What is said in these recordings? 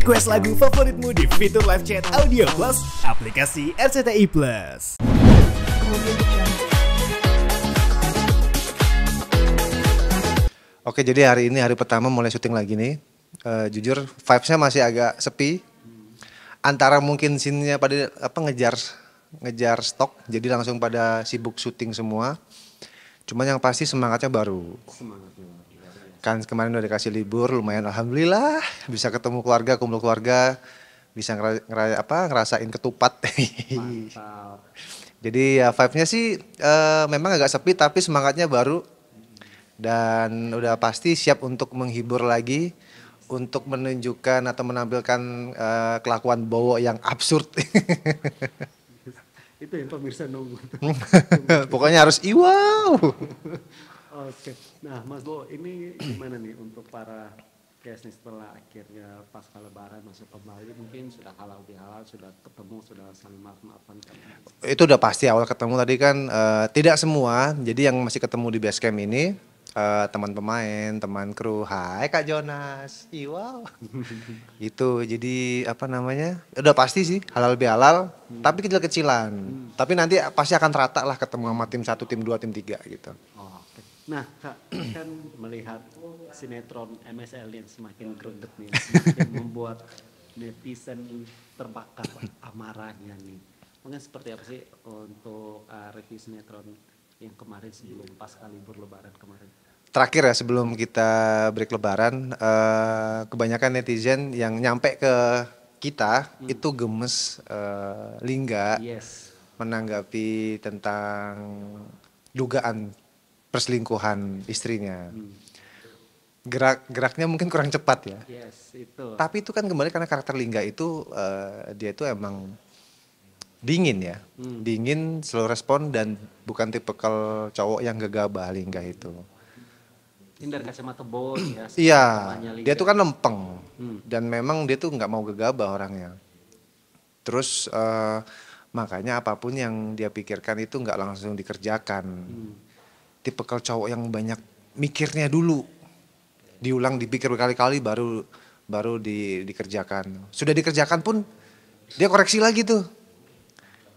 Request lagu favoritmu di fitur live chat Audio Plus aplikasi RCTI Plus. Oke, jadi hari ini hari pertama mulai syuting lagi nih. Jujur vibes-nya masih agak sepi. Antara mungkin scene-nya pada ngejar stok, jadi langsung pada sibuk syuting semua. Cuman yang pasti semangatnya baru. Kan kemarin udah dikasih libur, lumayan alhamdulillah bisa ketemu keluarga, kumpul keluarga, bisa ngerasain ketupat. Mantap. Jadi ya vibe-nya sih memang agak sepi tapi semangatnya baru. Dan udah pasti siap untuk menghibur lagi, untuk menunjukkan atau menampilkan kelakuan Bowo yang absurd. Itu yang pemirsa nunggu. Pokoknya harus iwau. Oke, nah Mas Bowo ini gimana nih untuk para guys nih setelah akhirnya pasca lebaran masuk kembali, mungkin sudah halal bihalal, sudah ketemu, sudah saling maaf-maafan kan? Itu udah pasti awal ketemu tadi kan tidak semua, jadi yang masih ketemu di base camp ini teman pemain, teman kru, hai Kak Jonas, iwau. Itu jadi udah pasti sih halal bihalal, tapi kecil-kecilan. Tapi nanti pasti akan rata lah ketemu sama tim 1, tim 2, tim 3 gitu. Nah Kak, kan melihat sinetron MSL yang semakin greget nih, semakin membuat netizen terbakar amarahnya nih. Mungkin seperti apa sih untuk review sinetron yang kemarin sebelum pasca libur lebaran kemarin? Terakhir ya sebelum kita break lebaran, kebanyakan netizen yang nyampe ke kita itu gemes Lingga menanggapi tentang dugaan perselingkuhan istrinya. Geraknya mungkin kurang cepat ya. Itu. Tapi itu kan kembali karena karakter Lingga itu dia itu emang dingin ya. Dingin, slow respon dan bukan tipikal cowok yang gegabah Lingga itu. Ini dari kacamata Bowo ya. Iya, dia tuh kan lempeng. Dan memang dia tuh nggak mau gegabah orangnya. Terus makanya apapun yang dia pikirkan itu nggak langsung dikerjakan. Tipikal cowok yang banyak mikirnya dulu, diulang dipikir berkali-kali baru dikerjakan. Sudah dikerjakan pun dia koreksi lagi tuh,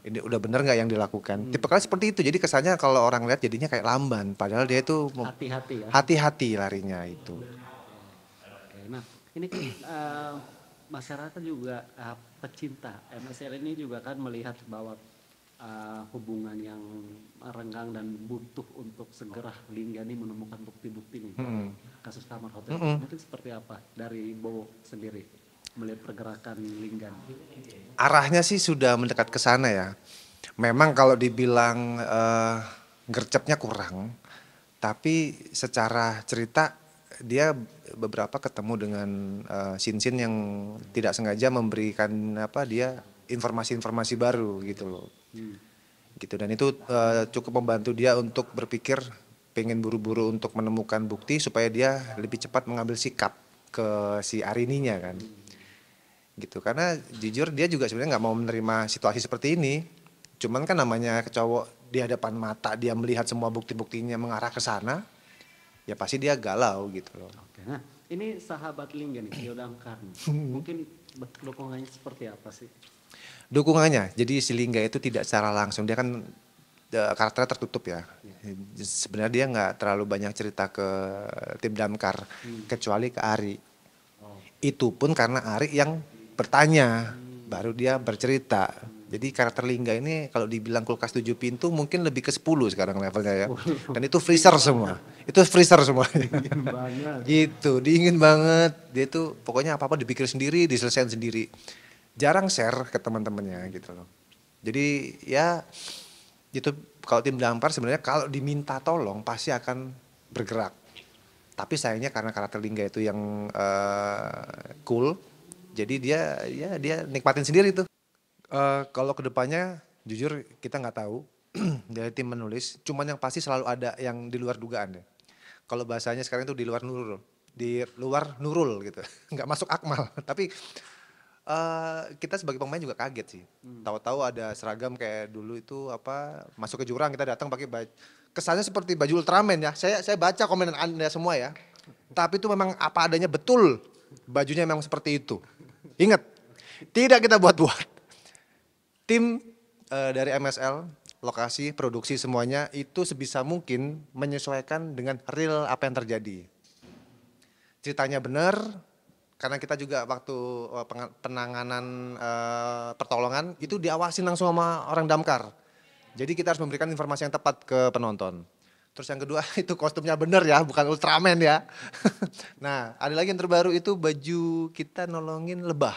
ini udah bener nggak yang dilakukan. Tipikal seperti itu, jadi kesannya kalau orang lihat jadinya kayak lamban, padahal dia itu hati-hati ya, hati-hati larinya itu. Oke, nah ini kan masyarakat juga pecinta MSL ini juga kan melihat bahwa hubungan yang renggang dan butuh untuk segera Lingga ini menemukan bukti-bukti nih kasus kamar hotel. Mungkin seperti apa dari Bowo sendiri melihat pergerakan Lingga? Arahnya sih sudah mendekat ke sana ya. Memang kalau dibilang gercepnya kurang, tapi secara cerita dia beberapa ketemu dengan scene-scene yang tidak sengaja memberikan dia informasi-informasi baru gitu loh. Gitu, dan itu cukup membantu dia untuk berpikir pengen buru-buru untuk menemukan bukti supaya dia lebih cepat mengambil sikap ke si Arininya kan. Gitu, karena jujur dia juga sebenarnya nggak mau menerima situasi seperti ini. Cuman kan namanya cowok di hadapan mata dia melihat semua bukti-buktinya mengarah ke sana, ya pasti dia galau gitu loh. Oke, nah ini sahabat Lingga nih, Tio Damkar, mungkin dukungannya seperti apa sih? Dukungannya, jadi si Lingga itu tidak secara langsung, dia kan karakternya tertutup ya. Sebenarnya dia nggak terlalu banyak cerita ke tim Damkar, kecuali ke Ari. Itu pun karena Ari yang bertanya, baru dia bercerita. Jadi karakter Lingga ini kalau dibilang kulkas 7 pintu mungkin lebih ke 10 sekarang levelnya ya. Dan itu freezer semua. Itu freezer semua. Dingin banget. Gitu, dingin banget. Dia tuh pokoknya apa-apa dipikir sendiri, diselesaikan sendiri. Jarang share ke teman-temannya gitu loh. Jadi ya itu kalau tim Damkar sebenarnya kalau diminta tolong pasti akan bergerak. Tapi sayangnya karena karakter Lingga itu yang cool, jadi dia nikmatin sendiri tuh. Kalau kedepannya jujur kita nggak tahu dari tim menulis. Cuman yang pasti selalu ada yang di luar dugaan deh. Kalau bahasanya sekarang itu di luar Nurul gitu. Nggak masuk Akmal. Tapi kita sebagai pemain juga kaget sih. Tahu-tahu ada seragam kayak dulu itu masuk ke jurang kita datang pakai baju. Kesannya seperti baju Ultraman ya. Saya baca komenan Anda semua ya. Tapi itu memang apa adanya betul. Bajunya memang seperti itu. Ingat, tidak kita buat-buat. Tim dari MSL, lokasi, produksi semuanya itu sebisa mungkin menyesuaikan dengan real apa yang terjadi. Ceritanya benar, karena kita juga waktu penanganan pertolongan itu diawasin langsung sama orang damkar. Jadi kita harus memberikan informasi yang tepat ke penonton. Terus yang kedua itu kostumnya benar ya, bukan Ultraman ya. Nah, ada lagi yang terbaru itu baju kita nolongin lebah.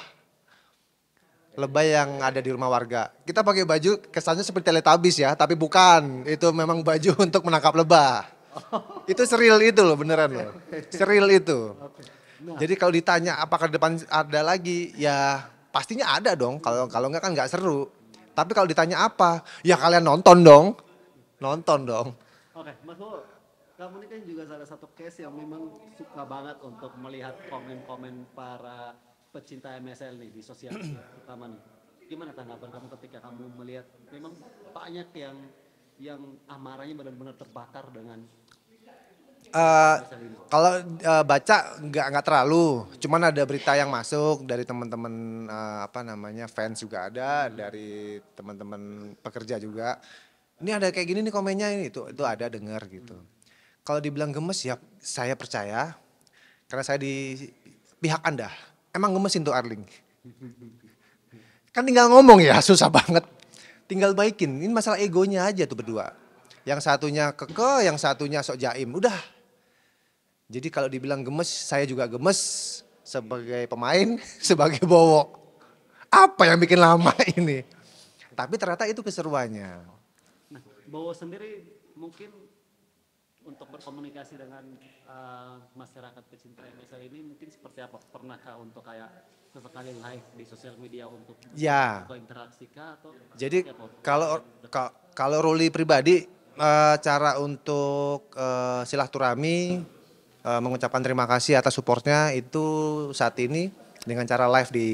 Lebah yang ada di rumah warga. Kita pakai baju kesannya seperti Teletubbies ya, tapi bukan. Itu memang baju untuk menangkap lebah. Itu seril itu loh, beneran loh. Seril itu. Jadi kalau ditanya apakah di depan ada lagi, ya pastinya ada dong. Kalau enggak kan nggak seru. Tapi kalau ditanya apa, ya kalian nonton dong. Nonton dong. Oke, Mas Bowo, kamu ini kan juga salah satu case yang memang suka banget untuk melihat komen-komen para pecinta MSL nih di sosial media terutama nih. Gimana tanggapan kamu ketika kamu melihat memang banyak yang amarahnya benar-benar terbakar dengan MSL ini? Kalau baca nggak terlalu, cuman ada berita yang masuk dari teman-teman fans juga ada, dari teman-teman pekerja juga. Ini ada kayak gini nih komennya ini itu ada dengar gitu. Kalau dibilang gemes ya saya percaya karena saya di pihak Anda. Emang gemesin tuh Arling. Kan tinggal ngomong ya susah banget. Tinggal baikin. Ini masalah egonya aja tuh berdua. Yang satunya keke, yang satunya sok jaim. Udah. Jadi kalau dibilang gemes, saya juga gemes sebagai pemain, sebagai Bowo. Apa yang bikin lama ini? Tapi ternyata itu keseruannya. Nah, Bowo sendiri mungkin untuk berkomunikasi dengan masyarakat pecinta MSL ini mungkin seperti apa? Pernahkah untuk kayak sesekali live di sosial media untuk interaksi kah atau? Jadi kalau Ruli pribadi cara untuk silaturahmi mengucapkan terima kasih atas supportnya itu saat ini dengan cara live di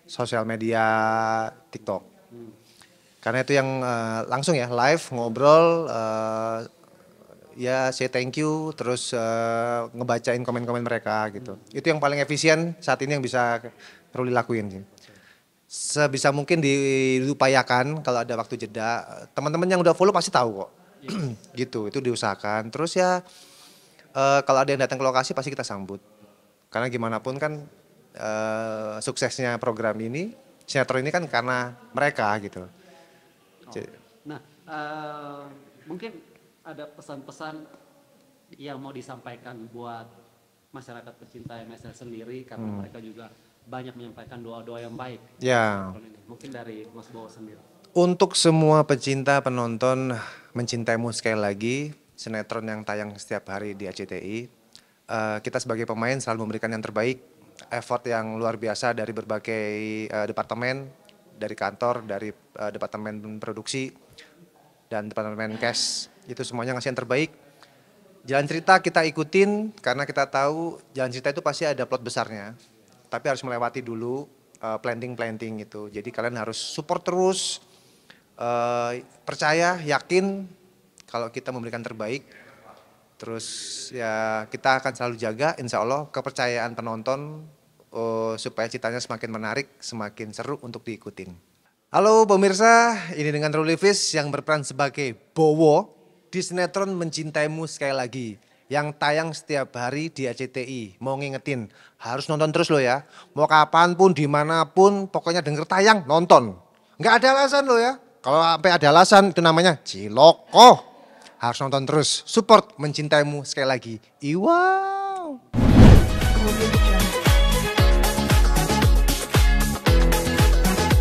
sosial media TikTok. Karena itu yang langsung ya live ngobrol, ya say thank you, terus ngebacain komen-komen mereka gitu. Itu yang paling efisien saat ini yang bisa Ruli lakuin sih. Sebisa mungkin diupayakan kalau ada waktu jeda. Teman-teman yang udah follow pasti tahu kok. Gitu, itu diusahakan. Terus ya kalau ada yang datang ke lokasi pasti kita sambut. Karena gimana pun kan suksesnya program ini, sinetron ini kan karena mereka gitu. Nah, mungkin ada pesan-pesan yang mau disampaikan buat masyarakat pecinta MSL sendiri karena mereka juga banyak menyampaikan doa-doa yang baik. Ya. Mungkin dari Mas Bowo sendiri. Untuk semua pecinta penonton Mencintaimu sekali lagi, sinetron yang tayang setiap hari di RCTI. Kita sebagai pemain selalu memberikan yang terbaik, effort yang luar biasa dari berbagai departemen, dari kantor, dari departemen produksi, dan departemen cash. Itu semuanya ngasih yang terbaik. Jalan cerita kita ikutin karena kita tahu jalan cerita itu pasti ada plot besarnya. Tapi harus melewati dulu planting itu. Jadi kalian harus support terus, percaya, yakin kalau kita memberikan terbaik. Terus ya kita akan selalu jaga insya Allah kepercayaan penonton supaya ceritanya semakin menarik, semakin seru untuk diikutin. Halo pemirsa, ini dengan Ruli Fish yang berperan sebagai Bowo di sinetron Mencintaimu Sekali Lagi yang tayang setiap hari di RCTI. Mau ngingetin, harus nonton terus loh ya. Mau kapanpun, dimanapun, pokoknya denger tayang, nonton. Nggak ada alasan loh ya. Kalau sampai ada alasan itu namanya ciloko. Harus nonton terus, support Mencintaimu Sekali Lagi. Iwau.